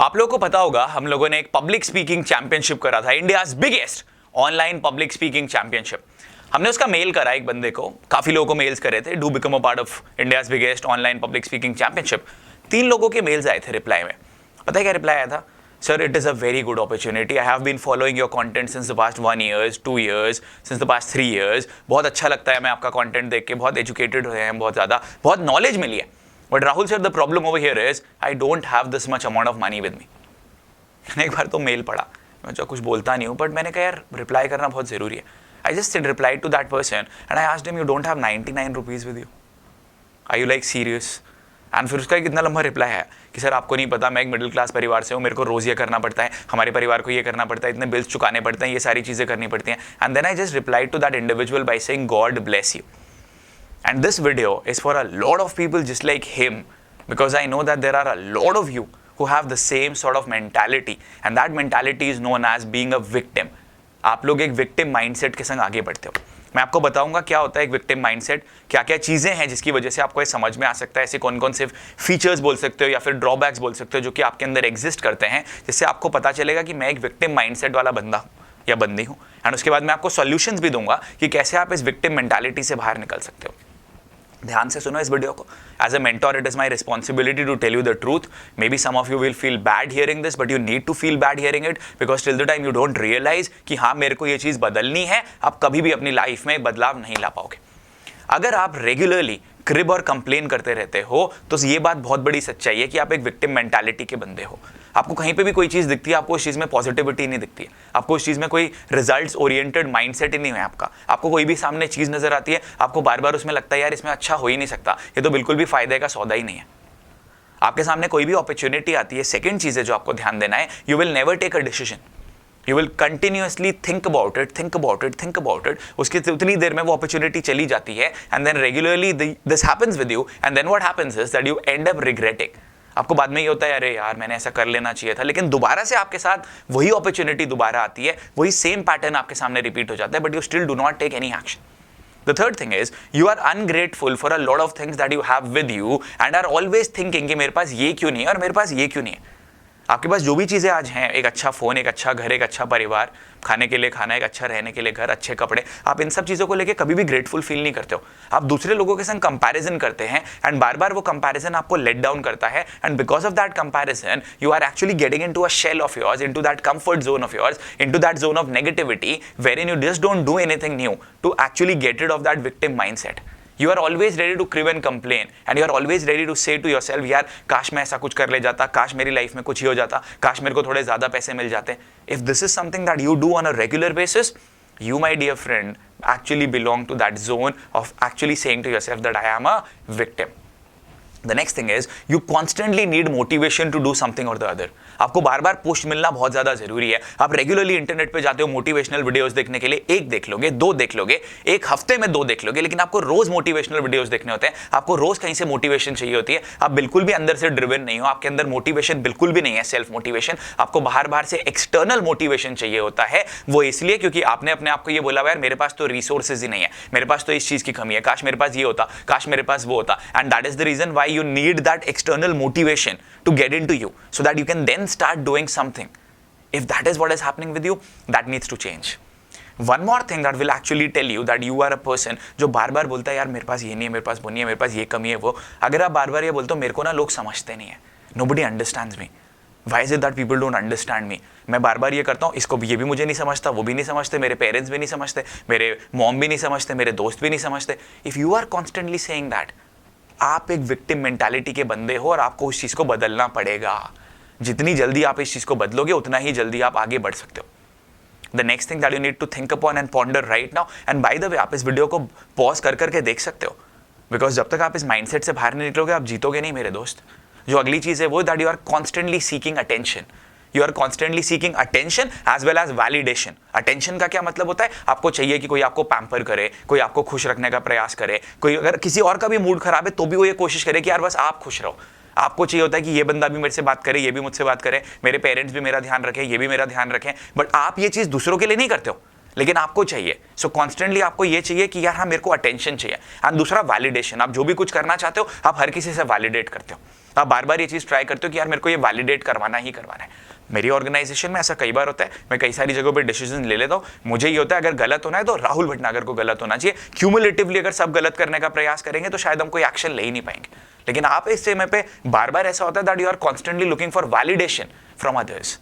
आप लोगों को पता होगा हम लोगों ने एक पब्लिक स्पीकिंग चैंपियनशिप करा था, India's biggest online public speaking championship. हमने उसका मेल करा एक बंदे को, काफी लोगों को मेल्स करे थे, do become a part of India's biggest online public speaking championship. 3 लोगों के मेल्स आए थे रिप्लाई में। पता है क्या रिप्लाई आया था? Sir, it is a very good opportunity, I have been following your content since the past 1 year, 2 years, since the past 3 years। बहुत अच्छा लगता है मैं आपका कंटेंट देख के, बहुत एजुकेटेड हुए हैं, बहुत ज्यादा, बहुत नॉलेज मिली है। But Rahul sir, the problem over here is I don't have this much amount of money with me. मैंने एक बार तो मेल पढ़ा, मैं जो कुछ बोलता नहीं हूँ, बट मैंने कहा यार रिप्लाई करना बहुत जरूरी है। I just reply to that person and I asked him, you don't have 99 rupees with you, are you like serious? And फिर उसका कितना लंबा रिप्लाई है कि सर आपको नहीं पता, मैं एक मिडिल क्लास परिवार से हूँ, मेरे को रोज ये करना पड़ता है, हमारे परिवार को ये करना पड़ता है, इतने बिल्स चुकाने पड़ते हैं, ये सारी चीजें करनी पड़ती हैं। And then I just reply to that individual by saying God bless you. And this video is for a lot of people just like him, because I know that there are a lot of you who have the same sort of mentality, and that mentality is known as being a victim. आप लोग एक victim mindset के संग आगे बढ़ते हो। मैं आपको बताऊंगा क्या होता है एक victim mindset, क्या क्या चीजें हैं जिसकी वजह से आपको ये समझ में आ सकता है, ऐसे कौन कौन से फीचर्स बोल सकते हो या फिर ड्रॉबैक्स बोल सकते हो जो कि आपके अंदर एग्जिस्ट करते हैं, जिससे आपको पता चलेगा कि मैं एक victim mindset वाला बंदा हूँ या बंदी हूँ। एंड उसके बाद मैं आपको सॉल्यूशंस भी दूंगा कि कैसे आप इस victim mentality से बाहर निकल सकते हो। ध्यान से सुनो इस वीडियो को। As a mentor it is my responsibility to tell you the truth. Maybe some of you will feel bad hearing this, but you need to feel bad hearing it, because till the time you don't realise कि हाँ मेरे को ये चीज बदलनी है, आप कभी भी अपनी लाइफ में बदलाव नहीं ला पाओगे। अगर आप रेगुलरली क्रिब और कंप्लेन करते रहते हो तो ये बात बहुत बड़ी सच्चाई है कि आप एक विक्टिम मेंटालिटी के बंदे हो। आपको कहीं पे भी कोई चीज दिखती है, आपको उस चीज में पॉजिटिविटी नहीं दिखती है, आपको उस चीज में कोई रिजल्ट्स ओरिएंटेड माइंडसेट ही नहीं है आपका। आपको कोई भी सामने चीज नजर आती है, आपको बार बार उसमें लगता है यार इसमें अच्छा हो ही नहीं सकता, ये तो बिल्कुल भी फायदे का सौदा ही नहीं है। आपके सामने कोई भी अपॉर्चुनिटी आती है, सेकेंड चीज है जो आपको ध्यान देना है, you will never take a decision, you will continuously think about it, think about it, think about it. उसकी उतनी देर में वो अपॉर्चुनिटी चली जाती है and then regularly this happens with you and then what happens is that you end up regretting. आपको बाद में ये होता है अरे यार मैंने ऐसा कर लेना चाहिए था, लेकिन दोबारा से आपके साथ वही अपॉर्चुनिटी दोबारा आती है, वही सेम पैटर्न आपके सामने रिपीट हो जाता है, but you still do not take any action. The third thing is you are ungrateful for a lot of things that you have with you and are always thinking कि मेरे पास ये क्यों नहीं है और मेरे पास ये क्यों नहीं है। आपके पास जो भी चीज़ें आज हैं, एक अच्छा फ़ोन, एक अच्छा घर, एक अच्छा परिवार, खाने के लिए खाना, एक अच्छा रहने के लिए घर, अच्छे कपड़े, आप इन सब चीज़ों को लेके कभी भी ग्रेटफुल फील नहीं करते हो। आप दूसरे लोगों के संग कंपैरिजन करते हैं एंड बार बार वो कंपैरिजन आपको लेट डाउन करता है and because of that comparison you are actually getting into a shell of yours, into that comfort zone of yours, into that zone of negativity wherein you just don't do anything new to actually get rid of that victim mindset. You are always ready to crib and complain and you are always ready to say to yourself यार काश मैं ऐसा कुछ कर ले जाता, काश मेरी लाइफ में कुछ ही हो जाता, काश मेरे को थोड़े ज्यादा पैसे मिल जाते। If this is something that you do on a regular basis, you my dear friend actually belong to that zone of actually saying to yourself that I am a victim. The next thing is you constantly need motivation to do something or the other. आपको बार बार post मिलना बहुत ज्यादा जरूरी है। आप regularly internet पे जाते हो मोटिवेशनल वीडियोस देखने के लिए, एक देख लोगे, 2 देख लोगे, एक हफ्ते में 2 देख लोगे, लेकिन आपको रोज मोटिवेशनल वीडियोस देखने होते हैं, आपको रोज कहीं से मोटिवेशन चाहिए होती है। आप बिल्कुल भी अंदर से ड्रिवन नहीं हो, आपके अंदर मोटिवेशन बिल्कुल भी नहीं है, सेल्फ मोटिवेशन। आपको बाहर से एक्सटर्नल मोटिवेशन चाहिए होता है। वो इसलिए क्योंकि आपने अपने आप को ये बोला यार मेरे पास तो रिसोर्सेज ही नहीं है, मेरे पास तो इस चीज की कमी है, काश मेरे पास ये होता, काश मेरे पास वो होता। And that is the reason why you need that external motivation to get into you so that you can then start doing something. If that is what is happening with you, that needs to change. One more thing that will actually tell you that you are a person जो बार बार बोलता है यार मेरे पास ये नहीं है, मेरे पास वो नहीं है, मेरे पास ये कमी है वो। अगर आप बार बार ये बोलते हो मेरे को ना लोग समझते नहीं है, nobody understands me. Why is it that people don't understand me? मैं बार बार ये करता हूँ, इसको भी, ये भी मुझे नहीं समझता, वो भी नहीं समझते, मेरे पेरेंट्स भी नहीं समझते, मेरे मॉम भी नहीं समझते, मेरे दोस्त भी नहीं समझते। If you are constantly saying that, आप एक विक्टिम मेंटालिटी के बंदे हो और आपको उस चीज को बदलना पड़ेगा। जितनी जल्दी आप इस चीज को बदलोगे उतना ही जल्दी आप आगे बढ़ सकते हो। The next thing that you need to think upon and ponder right now, and by the way आप इस वीडियो को पॉज कर करके देख सकते हो, बिकॉज जब तक आप इस माइंडसेट से बाहर नहीं निकलोगे आप जीतोगे नहीं मेरे दोस्त। जो अगली चीज है वो that you are constantly seeking attention. You are constantly seeking attention as well as validation. Attention का क्या मतलब होता है? आपको चाहिए कि कोई आपको पैम्पर करे, कोई आपको खुश रखने का प्रयास करे, कोई अगर किसी और का भी मूड खराब है तो भी वो ये कोशिश करे कि यार बस आप खुश रहो। आपको चाहिए होता है कि ये बंदा भी मेरे से बात करे, ये भी मुझसे बात करे, मेरे पेरेंट्स भी मेरा ध्यान रखें, ये भी मेरा ध्यान रखें। बट आप ये चीज दूसरों के लिए नहीं करते हो, लेकिन आपको चाहिए। सो कॉन्स्टेंटली आपको ये चाहिए कि यार हाँ मेरे को अटेंशन चाहिए। एंड दूसरा वैलिडेशन, आप जो भी कुछ करना चाहते हो आप हर किसी से वैलिडेट करते हो। आप बार बार ये चीज़ ट्राई करते हो कि यार मेरे को ये वैलिडेट करवाना ही करवाना है। मेरी ऑर्गेनाइजेशन में ऐसा कई बार होता है, मैं कई सारी जगहों पे डिसीजन ले लेता हूँ, मुझे ये होता है अगर गलत होना है तो राहुल भटनागर को गलत होना चाहिए। क्यूमुलेटिवली अगर सब गलत करने का प्रयास करेंगे तो शायद हम कोई एक्शन ले ही नहीं पाएंगे। लेकिन आप इस समय पे बार बार ऐसा होता है that you are constantly looking for validation from others.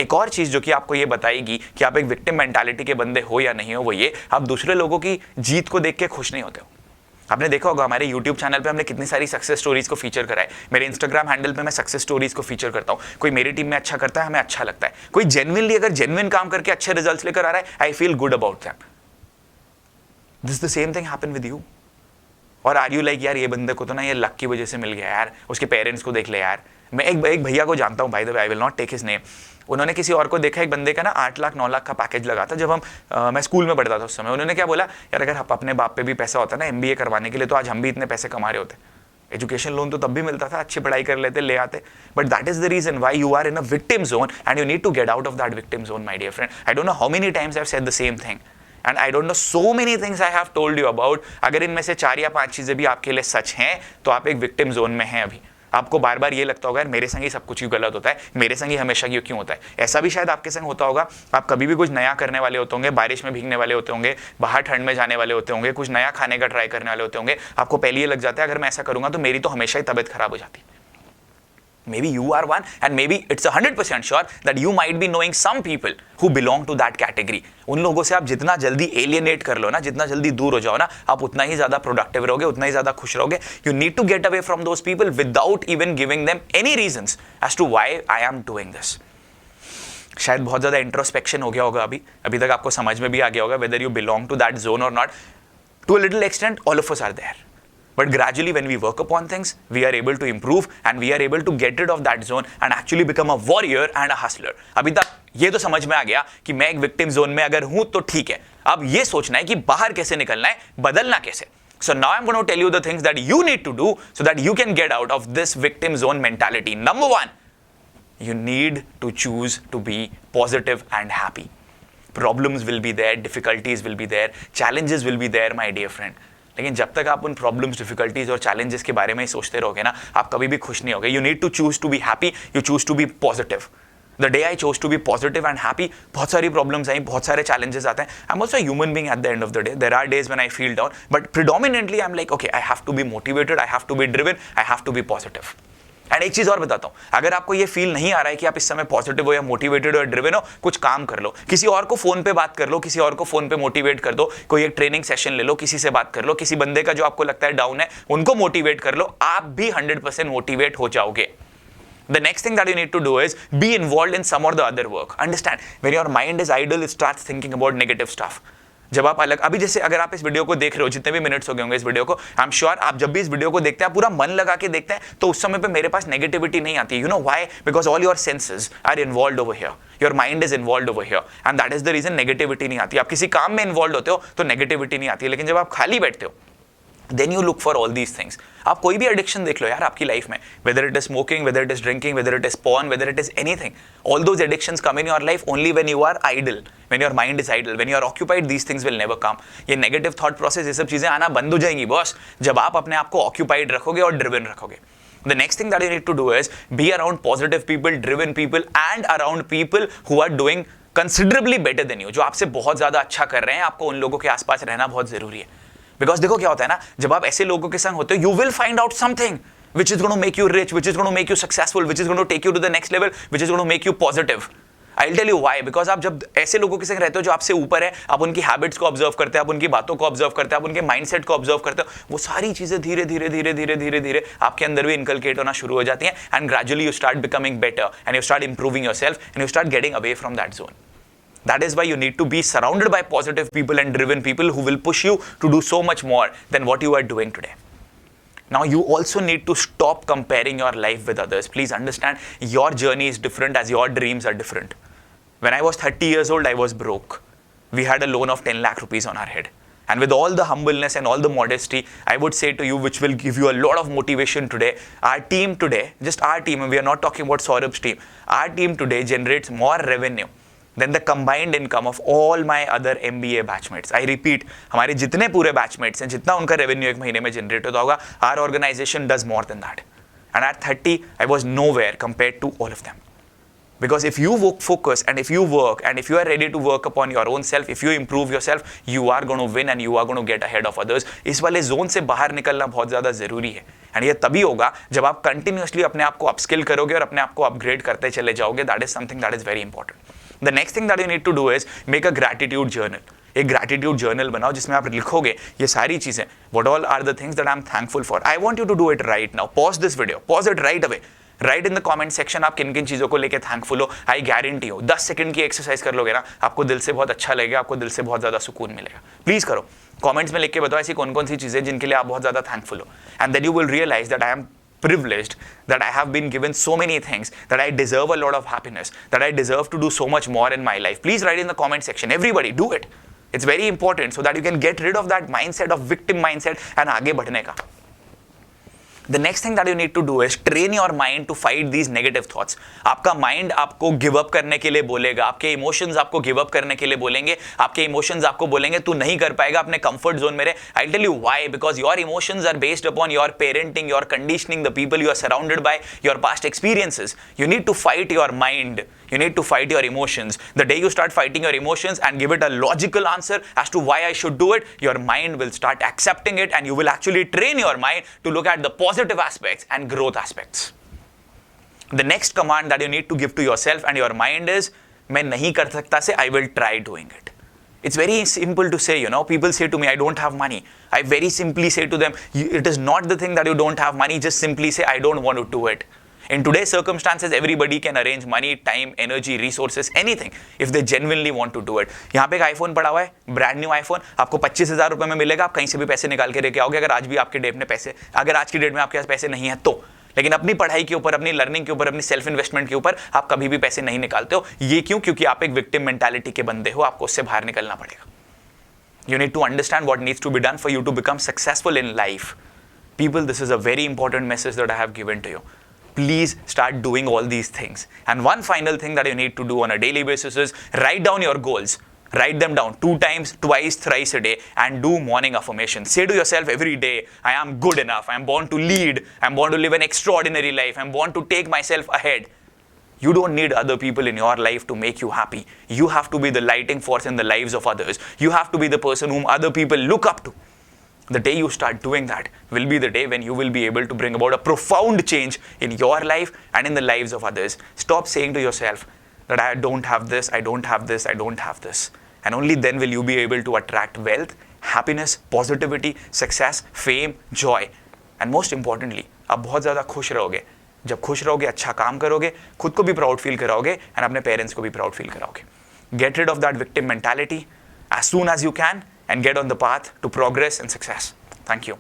एक और चीज जो कि आपको ये बताएगी कि आप एक विक्टिम मेंटालिटी के बंदे हो या नहीं हो, वो ये आप दूसरे लोगों की जीत को देख के खुश नहीं होते हो। आपने देखा होगा हमारे YouTube चैनल पे हमने कितनी सारी सक्सेस स्टोरीज को फीचर करा है। मेरे Instagram हैंडल पे मैं सक्सेस स्टोरीज को फीचर करता हूँ। कोई मेरी टीम में अच्छा करता है, हमें अच्छा लगता है। कोई जेन्युइनली अगर जेन्युइन काम करके अच्छे रिजल्ट्स लेकर आ रहा है, I feel good about that. This the same thing happen with you. और आर यू लाइक यार ये बंदे को तो ना ये लक की वजह से मिल गया यार, उसके पेरेंट्स को देख ले यार। मैं एक भैया को जानता हूँ, by the way I will not take his name. उन्होंने किसी और को देखा, एक बंदे का ना 8 लाख 9 लाख का पैकेज लगा था। जब मैं स्कूल में पढ़ता था उस समय, उन्होंने क्या बोला, यार अगर अपने बाप पे भी पैसा होता ना MBA करवाने के लिए तो आज हम भी इतने पैसे कमा रहे होते। एजुकेशन लोन तो तब भी मिलता था, अच्छी पढ़ाई कर लेते, ले आते। But that is the reason why you are in a victim zone and you need to get out of that victim zone my dear friend. I don't know how many times I have said the same thing and I don't know so many things I have told you about. अगर इनमें से 4 या 5 चीजें भी आपके लिए सच हैं तो आप एक विक्टिम जोन में हैं अभी। आपको बार बार ये लगता होगा यार मेरे संग ही सब कुछ क्यों गलत होता है, मेरे संग ही हमेशा क्यों होता है। ऐसा भी शायद आपके संग होता होगा, आप कभी भी कुछ नया करने वाले होते होंगे, बारिश में भीगने वाले होते होंगे, बाहर ठंड में जाने वाले होते होंगे, कुछ नया खाने का ट्राई करने वाले होते होंगे। आपको पहले ये लग जाता है अगर मैं ऐसा करूंगा तो मेरी तो हमेशा ही तबियत खराब हो जाती है। Maybe you are one and maybe it's 100% sure that you might be knowing some people who belong to that category. उन लोगों से आप जितना जल्दी एलियनेट कर लो ना, जितना जल्दी दूर हो जाओ ना, आप उतना ही ज्यादा प्रोडक्टिव रहोगे, उतना ही ज्यादा खुश रहोगे। You need to get away from those people without even giving them any reasons as to why I am doing this. शायद बहुत ज्यादा इंट्रोस्पेक्शन हो गया होगा अभी तक आपको समझ में भी आ गया होगा whether you belong to that zone or not. To a little extent, all of us are there. But gradually when we work upon things, we are able to improve and we are able to get rid of that zone and actually become a warrior and a hustler. अभी तक ये तो समझ में आ गया कि मैं एक विक्टिम जोन में अगर हूं तो ठीक है। अब ये सोचना है कि बाहर कैसे निकलना है, बदलना कैसे। So now I'm going to tell you the things that you need to do so that you can get out of this victim zone mentality. Number 1, you need to choose to be positive and happy. Problems will be there, difficulties will be there, challenges will be there, my dear friend. लेकिन जब तक आप उन problems, difficulties और challenges के बारे में ही सोचते रहोगे ना, आप कभी भी खुश नहीं होगे। You need to choose to be happy, you choose to be positive. The day I chose to be positive and happy, बहुत सारी प्रॉब्लम्स आई, बहुत सारे चैलेंजेस आते हैं। I am also human being at the end of the day. There are days when I feel down, but predominantly I am like okay, I have to be motivated, I have to be driven, I have to be positive. And एक चीज और बताता हूं, अगर आपको ये feel नहीं आ रहा है कि आप इस समय पॉजिटिव हो या मोटिवेटेड और ड्रिवन हो, कुछ काम कर लो, किसी और को फोन पे बात कर लो, किसी और को फोन पे मोटिवेट कर दो, कोई एक ट्रेनिंग सेशन ले लो, किसी से बात कर लो, किसी बंदे का जो आपको लगता है डाउन है उनको मोटिवेट कर लो, आप भी 100% मोटिवेट हो जाओगे। The next thing that you need to do is be involved in some or the other work. Understand, when your mind is idle, it starts thinking about negative stuff. जब आप अलग, अभी जैसे अगर आप इस वीडियो को देख रहे हो, जितने भी मिनट्स हो गए होंगे इस वीडियो को, आई एम श्योर आप जब भी इस वीडियो को देखते हैं, आप पूरा मन लगा के देखते हैं, तो उस समय पे मेरे पास नेगेटिविटी नहीं आती। You know why? Because all your senses are involved over here, your mind is involved over here and that is the reason negativity नहीं आती। आप किसी काम में इन्वॉल्व होते हो तो नेगेटिविटी नहीं आती है, लेकिन जब आप खाली बैठते हो then you look for all these things. आप कोई भी एडिक्शन देख लो यार आपकी लाइफ में, whether it is smoking, whether it is drinking, whether it is porn, whether it is anything, all those addictions come in your life only when you are idle, when your mind is idle, when you are occupied, these things will never come. ये negative thought process, ये सब चीजें आना बंद हो जाएंगी boss जब आप अपने आप को occupied रखोगे और driven रखोगे। The next thing that you need to do is be around positive people, driven people and around people who are doing considerably better than you, जो आपसे बहुत ज्यादा अच्छा कर रहे हैं। आपको उन लोगों के आसपास रहना बहुत जरूरी है। बिकॉज देखो क्या होता है ना, जब आप ऐसे लोगों के संग होते हो, you will find out something which is going to make you rich, which is going to make you successful, which is going to take you to the next level, which is going to make you positive. I will tell you why, because आप जब ऐसे लोगों के संग रहते हो जो आपसे ऊपर है, आप उनकी हैबिट्स को ऑब्जर्व करते हैं, आप उनकी बातों को ऑब्जर्व करते हैं, आप उनके माइंडसेट को ऑब्जर्व करते हो, वो सारी चीजें धीरे धीरे धीरे धीरे धीरे धीरे आपके अंदर भी इनकलकेट होना शुरू हो जाती हैं and gradually you start becoming better and you start improving yourself and you start getting away from that zone. That is why you need to be surrounded by positive people and driven people who will push you to do so much more than what you are doing today. Now you also need to stop comparing your life with others. Please understand, your journey is different as your dreams are different. When I was 30 years old, I was broke. We had a loan of 10 lakh rupees on our head. And with all the humbleness and all the modesty, I would say to you, which will give you a lot of motivation today, our team today, just our team, and we are not talking about Saurabh's team, our team today generates more revenue than the combined income of all my other MBA batchmates. I repeat, हमारे जितने पूरे batchmates हैं, जितना उनका revenue एक महीने में generate होता होगा, our organization does more than that. And at 30, I was nowhere compared to all of them. Because if you focus and if you work and if you are ready to work upon your own self, if you improve yourself, you are going to win and you are going to get ahead of others. इस वाले zone से बाहर निकलना बहुत ज़्यादा ज़रूरी है. And ये तभी होगा जब आप कंटिन्यूसली अपने आप को अपस्किल करोगे और अपने आप को अपग्रेड करते चले जाओगे. That is something that is very important. The next thing that you need to do is make a gratitude journal. एक ग्रैटिट्यूड जर्नल बनाओ जिसमें आप लिखोगे ये सारी चीजें. What all are the things that I am thankful for. I want you to do it right now. Pause this video, pause it right away. Write in the comment section आप किन किन चीजों को लेके थैंकफुल हो. I guarantee हो 10 second की exercise कर लोगे ना, आपको दिल से बहुत अच्छा लगेगा, आपको दिल से बहुत ज्यादा सुकून मिलेगा. प्लीज करो, कमेंट्स में लिख के बताओ ऐसी कौन कौन सी चीजें जिनके लिए आप बहुत ज्यादा थैंकफुल हो. And then you will realise that I am privileged, that I have been given so many things, that I deserve a lot of happiness, that I deserve to do so much more in my life. Please write in the comment section. Everybody do it. It's very important so that you can get rid of that mindset of victim mindset and आगे बढ़ने का. The next thing that you need to do is train your mind to fight these negative thoughts. आपका mind आपको give up करने के लिए बोलेगा, आपके इमोशंस आपको गिव अप करने के लिए बोलेंगे, आपके इमोशंस आपको बोलेंगे तू नहीं कर पाएगा, अपने कंफर्ट जोन में रहे. I'll tell you why. Because your emotions are based upon your parenting, your conditioning, the people you are surrounded by, your past experiences. You need to fight your mind. You need to fight your emotions. The day you start fighting your emotions and give it a logical answer as to why I should do it, your mind will start accepting it and you will actually train your mind to look at the positive aspects and growth aspects. The next command that you need to give to yourself and your mind is, मैं नहीं कर सकता से I will try doing it. It's very simple to say, you know, people say to me, I don't have money. I very simply say to them, it is not the thing that you don't have money, just simply say, I don't want to do it. In today's circumstances, everybody can arrange money, time, energy, resources, anything if they genuinely want to do it. यहाँ पे एक iPhone पड़ा हुआ है, brand new iPhone, आपको 25,000 रुपए में मिलेगा. आप कहीं से भी पैसे निकाल के लेके आओगे. अगर आज भी आपके डेट में पैसे, अगर आज की डेट में आपके पास पैसे नहीं है तो, लेकिन अपनी पढ़ाई के ऊपर, अपनी लर्निंग के ऊपर, अपनी सेल्फ इन्वेस्टमेंट के ऊपर आप कभी भी पैसे नहीं निकालते हो. ये क्यों? क्योंकि आप एक विक्टिम मेंटालिटी के बंदे हो. आपको उससे बाहर निकलना पड़ेगा. You need to understand what needs to be done for you to become successful in life. People, this is a very important message that I have given to you. Please start doing all these things. And one final thing that you need to do on a daily basis is write down your goals. Write them down 2 times, twice, thrice a day and do morning affirmations. Say to yourself every day, I am good enough. I am born to lead. I am born to live an extraordinary life. I am born to take myself ahead. You don't need other people in your life to make you happy. You have to be the lighting force in the lives of others. You have to be the person whom other people look up to. The day you start doing that will be the day when you will be able to bring about a profound change in your life and in the lives of others. Stop saying to yourself that I don't have this, I don't have this, I don't have this. And only then will you be able to attract wealth, happiness, positivity, success, fame, joy. And most importantly, आप बहुत ज़्यादा खुश रहोगे. जब खुश रहोगे, अच्छा काम करोगे, खुद को भी प्राउड फील कराओगे and अपने पेरेंट्स को भी प्राउड फील कराओगे. Get rid of that victim mentality as soon as you can and get on the path to progress and success. Thank you.